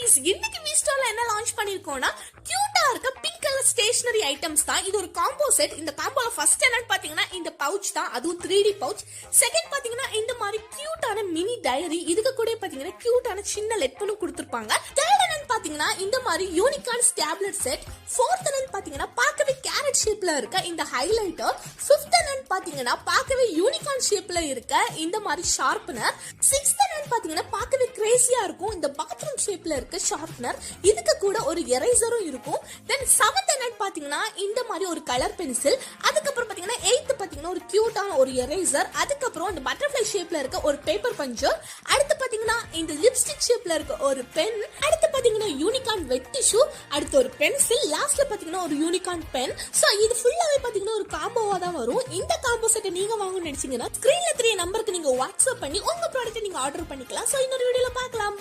Guys, இன்னைக்கு வீஸ்டால என்ன launch பண்ணிருக்கோம்னா கியூட்டா இருக்க பிங்க் கலர் ஸ்டேஷனரி ஐட்டம்ஸ் தான். இது ஒரு காம்போ செட். இந்த காம்போல ஃபர்ஸ்ட் என்னன்னு பாத்தீங்கன்னா இந்த பவுச் தான், அதுவும் 3D பவுச். செகண்ட் பாத்தீங்கன்னா இந்த மாதிரி கியூட்டான மினி டைரி, இதுக்கு கூட பாத்தீங்கன்னா கியூட்டான சின்ன லெட்டரும் கொடுத்திருப்பாங்க. தேர்ட் என்னன்னு பாத்தீங்கன்னா இந்த மாதிரி யூனிகார்ன் டேப்லெட் செட். ஃபோர்த் என்னன்னு பாத்தீங்கன்னா பார்க்கவே கேரட் ஷேப்ல இருக்க இந்த ஹைலைட்டர். ஃபிஃப்த் என்னன்னு பாத்தீங்கன்னா பார்க்கவே யூனிகார்ன் ஷேப்ல இருக்க இந்த மாதிரி ஷார்ப்னர். சிக்ஸ்த் என்னன்னு பாத்தீங்கன்னா பார்க்கவே கிரேசியா இருக்கும் இந்த பாத்ரூம் ஷேப்ல இருக்க ஷார்ப்னர். இதுக்கு கூட ஒரு எரேசரும் இருக்கும். தென் செவன்த் என்னன்னு பாத்தீங்கன்னா இந்த மாதிரி ஒரு கலர் பென்சில். அதுக்கப்புறம் பாத்தீங்கன்னா எய்த் பாத்தீங்கன்னா ஒரு கியூட்டான ஒரு எரேசர். அதுக்கப்புறம் இந்த பட்டர்ஃப்ளை ஷேப்ல இருக்க ஒரு பேப்பர் பஞ்சர். அடுத்து பாத்தீங்கன்னா இந்த லிப்ஸ்டிக் ஷேப்ல இருக்க ஒரு பென். அடுத்து பாத்தீங்கன்னா யூனிகார்ன் வெட் டிஷ்யூ. அடுத்து ஒரு பென்சில். லாஸ்ட்ல பாத்தீங்கன்னா ஒரு யூனிகார்ன் பென். சோ இது ஃபுல்லாவே பாத்தீங்கன்னா ஒரு காம்போவா தான் வரும். இந்த காம்போ செட்டை நீங்க வாங்கணும்னு நினைச்சீங்கன்னா ஸ்கிரீன்ல தெரிய நம்பருக்கு நீங்க வாட்ஸ்அப் பண்ணி உங்க ப்ராடக்ட்டை நீங்க ஆர்டர் பண்ணிக்கலாம். சோ இன்னொரு வீடியோல பார்க்கலாம்.